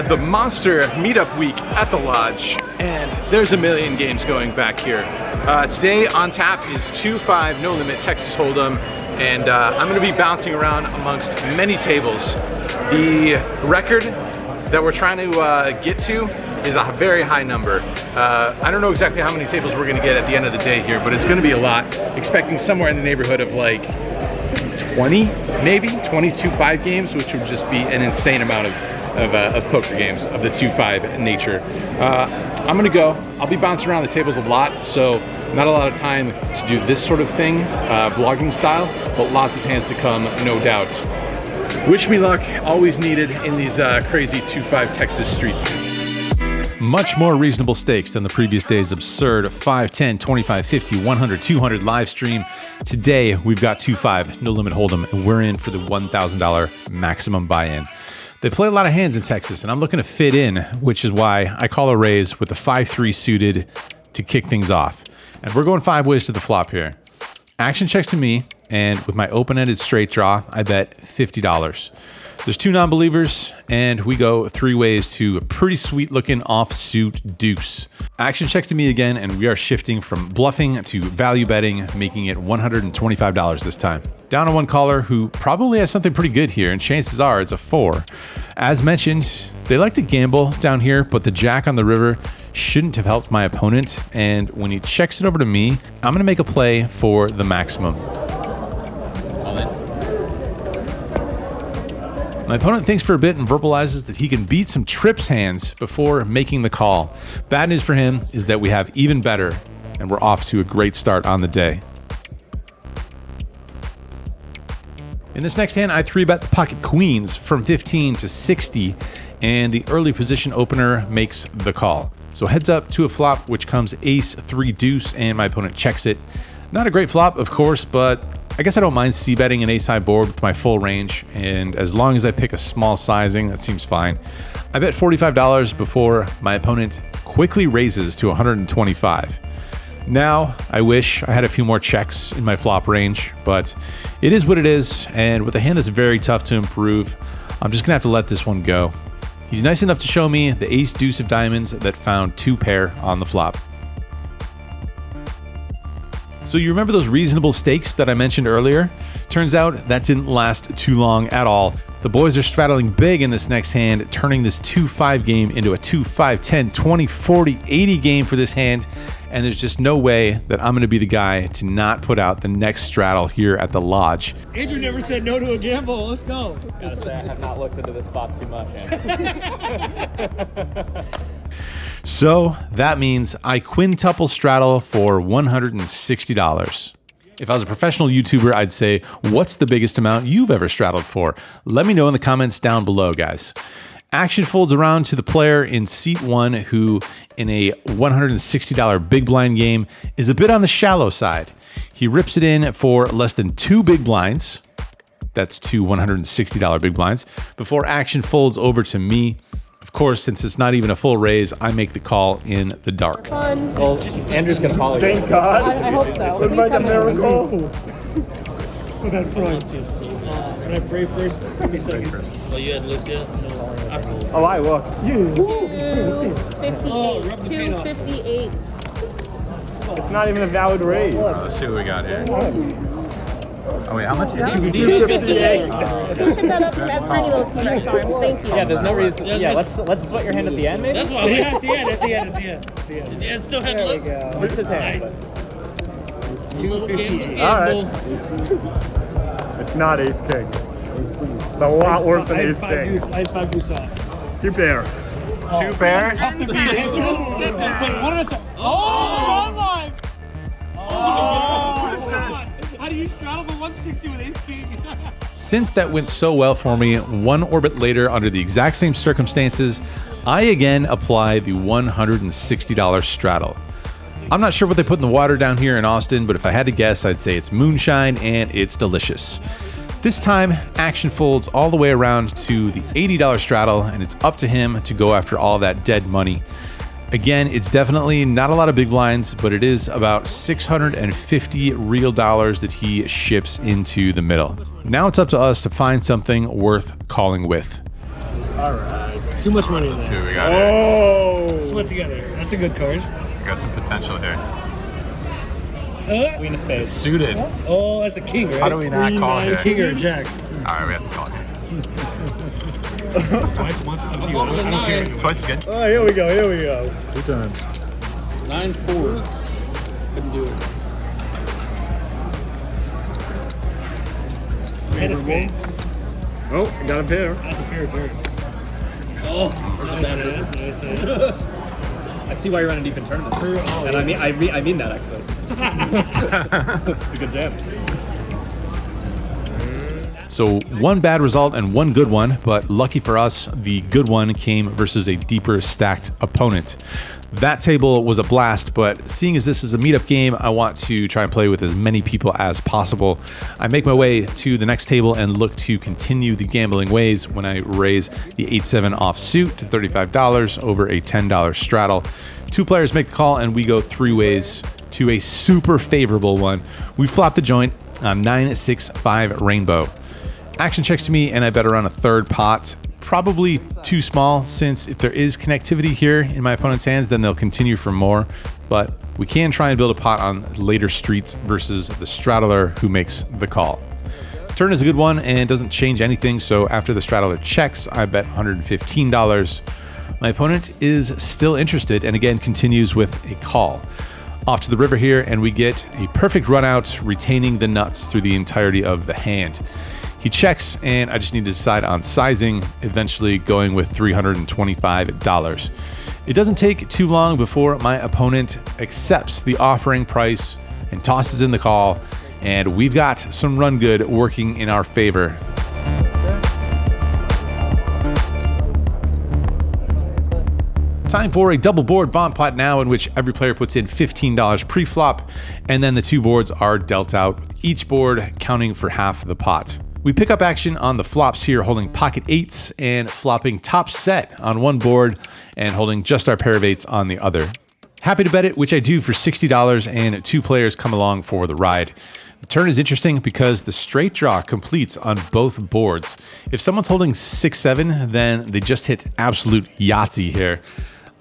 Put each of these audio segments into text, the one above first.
the Monster Meetup Week at the Lodge, and there's a million games going back here. Today on tap is 2-5 No Limit Texas Hold'em, and I'm going to be bouncing around amongst many tables. The record that we're trying to get to is a very high number. I don't know exactly how many tables we're going to get at the end of the day here, but it's going to be a lot. Expecting somewhere in the neighborhood of like 20, maybe 22-5 games, which would just be an insane amount of poker games of the 2-5 nature. I'm gonna go. I'll be bouncing around the tables a lot, so not a lot of time to do this sort of thing, vlogging style, but lots of hands to come, no doubt. Wish me luck, always needed in these crazy 2-5 Texas streets. Much more reasonable stakes than the previous day's absurd 5, 10, 25, 50, 100, 200 live stream. Today, we've got 2-5 No Limit Hold'em, and we're in for the $1,000 maximum buy-in. They play a lot of hands in Texas, and I'm looking to fit in, which is why I call a raise with the 5-3 suited to kick things off. And we're going 5 ways to the flop here. Action checks to me, and with my open-ended straight draw, I bet $50. There's 2 non-believers, and we go 3 ways to a pretty sweet-looking offsuit deuce. Action checks to me again, and we are shifting from bluffing to value betting, making it $125 this time. Down to one caller who probably has something pretty good here, and chances are it's a 4. As mentioned, they like to gamble down here, but the jack on the river shouldn't have helped my opponent, and when he checks it over to me, I'm gonna make a play for the maximum. My opponent thinks for a bit and verbalizes that he can beat some trips hands before making the call. Bad news for him is that we have even better, and we're off to a great start on the day. In this next hand, I 3-bet the pocket queens from 15 to 60, and the early position opener makes the call. So heads up to a flop, which comes ace, 3 deuce, and my opponent checks it. Not a great flop, of course, but I guess I don't mind c-betting an ace-high board with my full range, and as long as I pick a small sizing, that seems fine. I bet $45 before my opponent quickly raises to 125. Now, I wish I had a few more checks in my flop range, but it is what it is, and with a hand that's very tough to improve, I'm just gonna have to let this one go. He's nice enough to show me the ace-deuce of diamonds that found 2 pair on the flop. So you remember those reasonable stakes that I mentioned earlier? Turns out that didn't last too long at all. The boys are straddling big in this next hand, turning this 2-5 game into a 2, 5, 10, 20, 40, 80 game for this hand. And there's just no way that I'm gonna be the guy to not put out the next straddle here at the Lodge. Andrew never said no to a gamble. Let's go. Gotta say, I have not looked into this spot too much. So that means I quintuple straddle for $160. If I was a professional YouTuber, I'd say, what's the biggest amount you've ever straddled for? Let me know in the comments down below, guys. Action folds around to the player in seat 1 who, in a $160 big blind game, is a bit on the shallow side. He rips it in for less than 2 big blinds. That's 2 $160 big blinds. Before action folds over to me. Of course, since it's not even a full raise, I make the call in the dark. Well, Andrew's gonna follow you. Thank God. I hope so. It's like a miracle. Can I pray first? 30 seconds. Oh, you had looked yet? Oh, I look. 258. 258. It's not even a valid raise. Let's see what we got here. Oh wait, how much? 258. Who should that up as pretty little T-Rex arms? Thank you. Yeah, there's no reason. Yeah, let's sweat your hand at the end, maybe. That's why. Yeah, at the end. It still had There we look. go. Where's his hand? Nice. 258. All right. It's not ace king. It's a lot worse than ace king. I had 5 deuce off. 2 pair. 2 pair? Tough to beat. One at a time. Oh, wrong line. What is this? How do you straddle the 160 with ace king? Since that went so well for me, 1 orbit later under the exact same circumstances, I again apply the $160 straddle. I'm not sure what they put in the water down here in Austin, but if I had to guess, I'd say it's moonshine and it's delicious. This time, action folds all the way around to the $80 straddle, and it's up to him to go after all that dead money. Again, it's definitely not a lot of big blinds, but it is about 650 real dollars that he ships into the middle. Now it's up to us to find something worth calling with. All right. Too much money in Let's see there. what we got here. Oh! Sweat together. That's a good card. Got some potential here. Queen of spades. Suited. Oh, that's a king, right? How do we not call Queen, here? nine, king or a jack? All right, we have to call here. Twice, once, up to you. I don't care. Twice is good. Oh, here we go, here we go. 2 times. 9-4. Couldn't do it. Ten of spades. Oh, I got a pair. That's a fair turn. Oh, that's a bad hand. Nice hand. I see why you're running deep in tournaments. Oh, And I mean that actually. It's a good jam. So one bad result and one good one, but lucky for us, the good one came versus a deeper stacked opponent. That table was a blast, but seeing as this is a meetup game, I want to try and play with as many people as possible. I make my way to the next table and look to continue the gambling ways when I raise the 8-7 offsuit to $35 over a $10 straddle. 2 players make the call and we go 3 ways to a super favorable one. We flop the joint on 9-6-5 rainbow. Action checks to me and I bet around a third pot. Probably too small, since if there is connectivity here in my opponent's hands, then they'll continue for more. But we can try and build a pot on later streets versus the straddler who makes the call. Turn is a good one and doesn't change anything, so after the straddler checks, I bet $115. My opponent is still interested and again continues with a call. Off to the river here, and we get a perfect run out, retaining the nuts through the entirety of the hand. He checks, and I just need to decide on sizing, eventually going with $325. It doesn't take too long before my opponent accepts the offering price and tosses in the call, and we've got some run good working in our favor. Time for a double board bomb pot now, in which every player puts in $15 pre-flop, and then the 2 boards are dealt out, each board counting for half the pot. We pick up action on the flops here, holding pocket 8s and flopping top set on one board and holding just our pair of 8s on the other. Happy to bet it, which I do for $60, and 2 players come along for the ride. The turn is interesting because the straight draw completes on both boards. If someone's holding 6-7, then they just hit absolute Yahtzee here.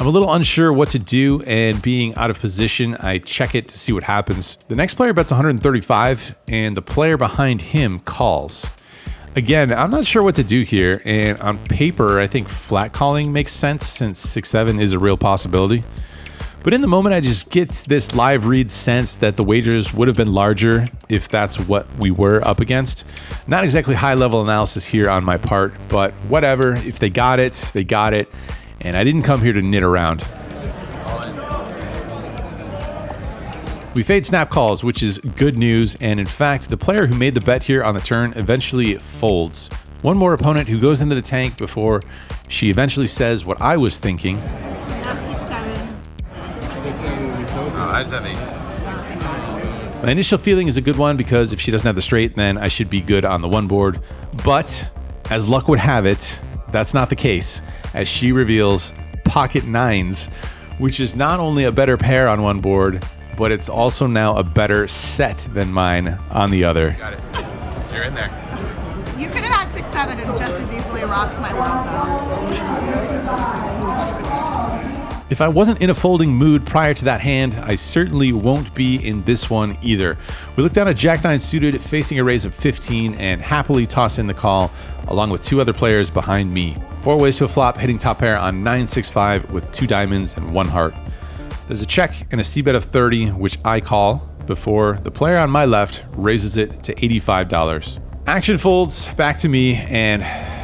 I'm a little unsure what to do, and being out of position, I check it to see what happens. The next player bets 135, and the player behind him calls. Again, I'm not sure what to do here, and on paper, I think flat calling makes sense since 6-7 is a real possibility. But in the moment, I just get this live read sense that the wagers would have been larger if that's what we were up against. Not exactly high-level analysis here on my part, but whatever. If they got it, they got it. And I didn't come here to knit around. We fade snap calls, which is good news, and in fact, the player who made the bet here on the turn eventually folds. One more opponent who goes into the tank before she eventually says what I was thinking. I have 6-7. I just have 8s. My initial feeling is a good one because if she doesn't have the straight, then I should be good on the one board. But as luck would have it, that's not the case, as she reveals pocket 9s, which is not only a better pair on one board, but it's also now a better set than mine on the other. Got it. You're in there. You could have had 6-7 and just as easily rocked my world though. If I wasn't in a folding mood prior to that hand, I certainly won't be in this one either. We look down at Jack 9 suited, facing a raise of 15, and happily toss in the call, along with 2 other players behind me. 4 ways to a flop, hitting top pair on 9-6-5 with 2 diamonds and 1 heart. There's a check and a c-bet of 30, which I call, before the player on my left raises it to $85. Action folds back to me, and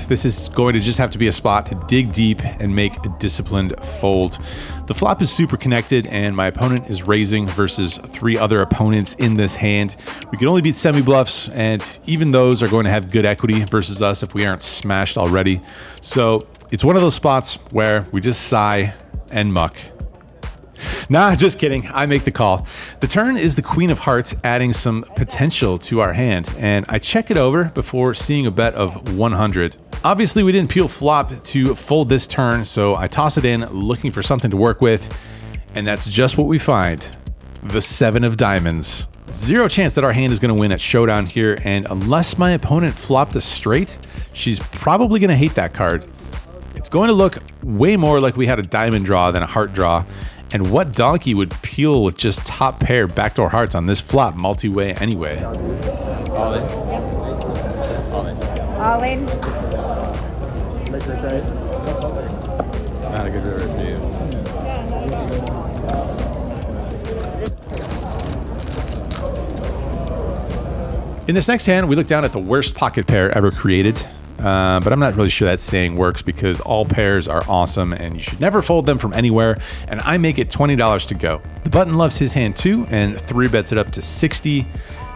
this is going to just have to be a spot to dig deep and make a disciplined fold. The flop is super connected, and my opponent is raising versus 3 other opponents in this hand. We can only beat semi-bluffs, and even those are going to have good equity versus us if we aren't smashed already. So it's one of those spots where we just sigh and muck. Nah, just kidding. I make the call. The turn is the Queen of Hearts, adding some potential to our hand, and I check it over before seeing a bet of 100. Obviously, we didn't peel flop to fold this turn, so I toss it in, looking for something to work with, and that's just what we find. The 7 of diamonds. Zero chance that our hand is going to win at showdown here, and unless my opponent flopped a straight, she's probably going to hate that card. It's going to look way more like we had a diamond draw than a heart draw. And what donkey would peel with just top pair backdoor hearts on this flop multi-way anyway? All in. All in. Not a good river for you. In this next hand, we look down at the worst pocket pair ever created. But I'm not really sure that saying works because all pairs are awesome and you should never fold them from anywhere. And I make it $20 to go. The button loves his hand too and 3 bets it up to 60.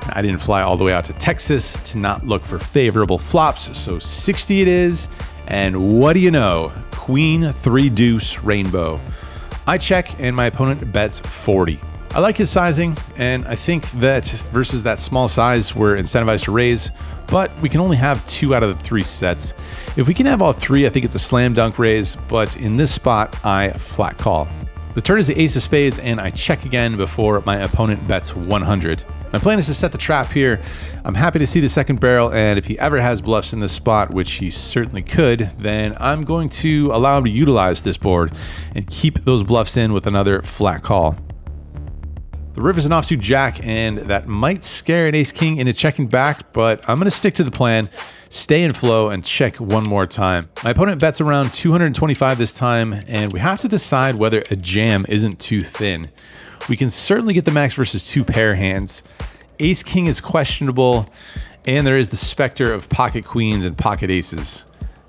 I didn't fly all the way out to Texas to not look for favorable flops, so 60 it is. And what do you know? Queen 3 deuce rainbow. I check and my opponent bets 40. I like his sizing, and I think that versus that small size, we're incentivized to raise, but we can only have 2 out of the 3 sets. If we can have all 3, I think it's a slam dunk raise, but in this spot, I flat call. The turn is the ace of spades, and I check again before my opponent bets 100. My plan is to set the trap here. I'm happy to see the second barrel, and if he ever has bluffs in this spot, which he certainly could, then I'm going to allow him to utilize this board and keep those bluffs in with another flat call. The river's an offsuit jack, and that might scare an ace-king into checking back, but I'm going to stick to the plan, stay in flow, and check one more time. My opponent bets around 225 this time, and we have to decide whether a jam isn't too thin. We can certainly get the max versus 2 pair hands. Ace-king is questionable, and there is the specter of pocket queens and pocket aces.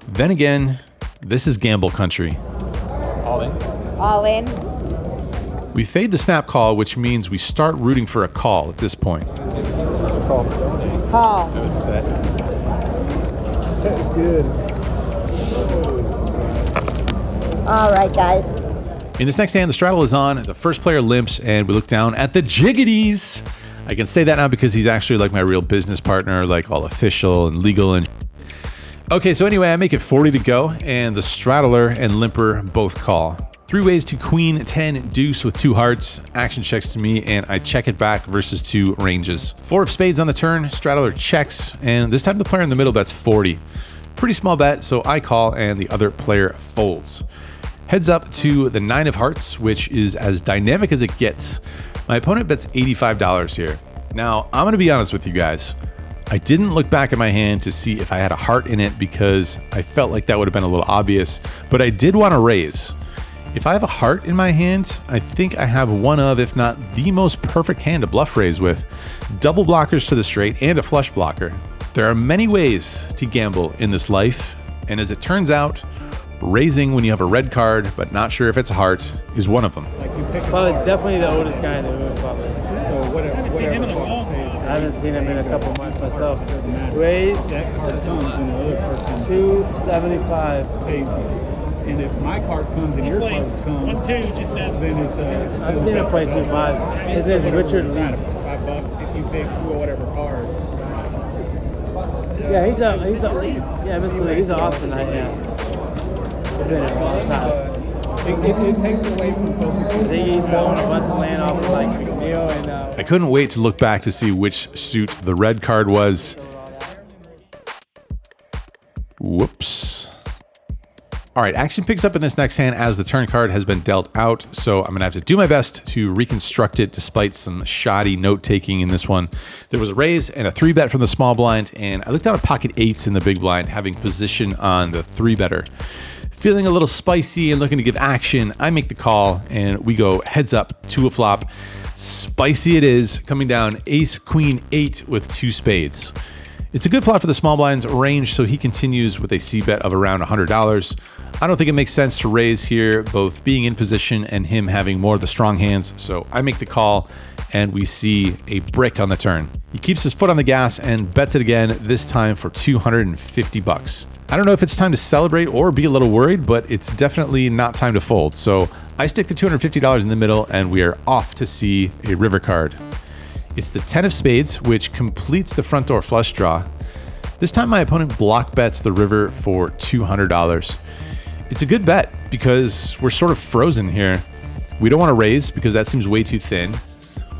Then again, this is gamble country. All in. All in. We fade the snap call, which means we start rooting for a call at this point. Call. Call. It was set. Set is good. All right, guys. In this next hand, the straddle is on. The first player limps, and we look down at the jiggities. I can say that now because he's actually like my real business partner, like all official and legal and. Okay, so anyway, I make it 40 to go, and the straddler and limper both call. 3 ways to queen 10 deuce with 2 hearts. Action checks to me, and I check it back versus 2 ranges. 4 of spades on the turn. Straddler checks, and this time the player in the middle bets 40. Pretty small bet, so I call, and the other player folds. Heads up to the 9 of hearts, which is as dynamic as it gets. My opponent bets $85 here. Now, I'm going to be honest with you guys. I didn't look back at my hand to see if I had a heart in it because I felt like that would have been a little obvious, but I did want to raise. If I have a heart in my hand, I think I have one of, if not the most perfect hand to bluff raise with. Double blockers to the straight and a flush blocker. There are many ways to gamble in this life, and as it turns out, raising when you have a red card but not sure if it's a heart is one of them. Well, it's definitely the oldest guy in the room, probably. So whatever. I haven't seen him in a couple months myself. Raise That card comes and the other person 275. pays you. And if my card comes and your card comes, then it's I've seen him play 2-5. His name is Richard Lee. $5 if you pick two or whatever card. Yeah, Mr. Lee, he's an awesome night now. He's been here a long time. It takes away from focusing. He's throwing a bunch of land off of like Neil and I couldn't wait to look back to see which suit the red card was. Whoops. All right, action picks up in this next hand as the turn card has been dealt out, so I'm gonna have to do my best to reconstruct it despite some shoddy note-taking in this one. There was a raise and a 3-bet from the small blind, and I looked down at pocket 8s in the big blind, having position on the 3-better. Feeling a little spicy and looking to give action, I make the call, and we go heads up to a flop. Spicy it is, coming down ace, queen, 8 with 2 spades. It's a good flop for the small blind's range, so he continues with a C-bet of around $100. I don't think it makes sense to raise here, both being in position and him having more of the strong hands, so I make the call, and we see a brick on the turn. He keeps his foot on the gas and bets it again, this time for $250. I don't know if it's time to celebrate or be a little worried, but it's definitely not time to fold, so I stick the $250 in the middle, and we are off to see a river card. It's the 10 of spades, which completes the front door flush draw. This time my opponent block bets the river for $200. It's a good bet because we're sort of frozen here. We don't want to raise because that seems way too thin.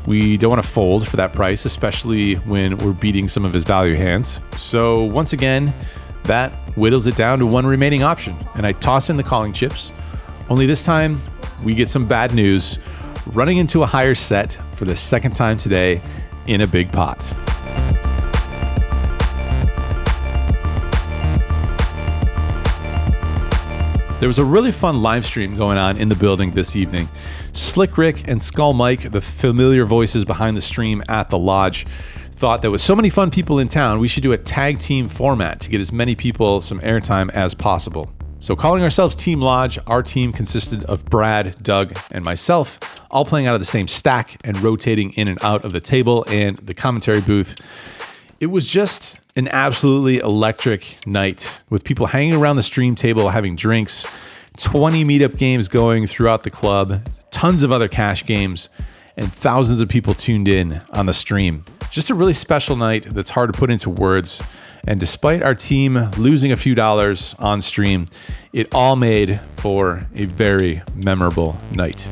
We don't want to fold for that price, especially when we're beating some of his value hands. So once again, that whittles it down to one remaining option, and I toss in the calling chips. Only this time, we get some bad news, running into a higher set for the second time today in a big pot. There was a really fun live stream going on in the building this evening. Slick Rick and Skull Mike, the familiar voices behind the stream at the lodge, thought that with so many fun people in town, we should do a tag team format to get as many people some airtime as possible. So calling ourselves Team Lodge, our team consisted of Brad, Doug, and myself, all playing out of the same stack and rotating in and out of the table and the commentary booth. It was just an absolutely electric night with people hanging around the stream table, having drinks, 20 meetup games going throughout the club, tons of other cash games, and thousands of people tuned in on the stream. Just a really special night that's hard to put into words. And despite our team losing a few dollars on stream, it all made for a very memorable night.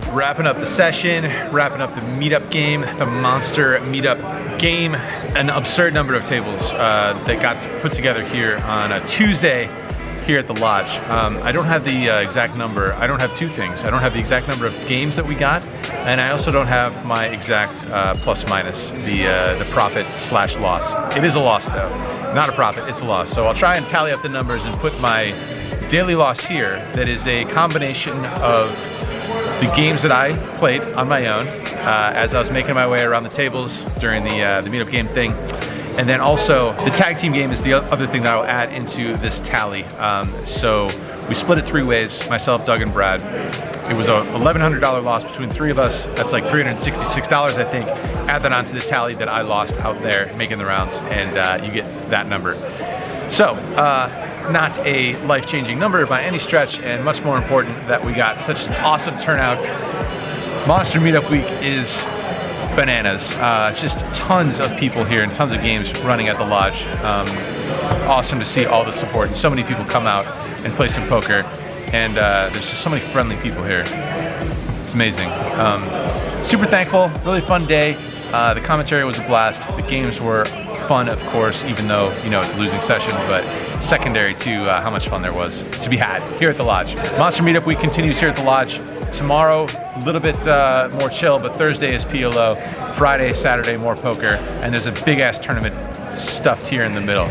Wrapping up the session, wrapping up the meetup game, the monster meetup game. An absurd number of tables that got put together here on a Tuesday here at the lodge. I don't have the exact number. I don't have two things. I don't have the exact number of games that we got, and I also don't have my exact plus minus, the profit / loss. It is a loss though, not a profit, it's a loss. So I'll try and tally up the numbers and put my daily loss here. That is a combination of the games that I played on my own as I was making my way around the tables during the meetup game thing. And then also the tag team game is the other thing that I'll add into this tally. So we split it three ways, myself, Doug, and Brad. It was a $1,100 loss between three of us. That's like $366, I think. Add that onto the tally that I lost out there making the rounds, and you get that number. So, not a life-changing number by any stretch, and much more important that we got such an awesome turnout. Monster Meetup Week is bananas. Just tons of people here and tons of games running at the lodge. Awesome to see all the support and so many people come out and play some poker, and there's just so many friendly people here. It's amazing. Super thankful, really fun day. The commentary was a blast. The games were fun, of course, even though, you know, it's a losing session, but secondary to how much fun there was to be had here at the lodge. Monster Meetup Week continues here at the lodge. Tomorrow, a little bit more chill, but Thursday is PLO. Friday, Saturday, more poker, and there's a big ass tournament stuffed here in the middle.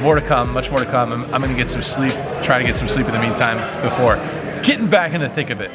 More to come, much more to come. I'm gonna get some sleep, try to get some sleep in the meantime before getting back in the thick of it.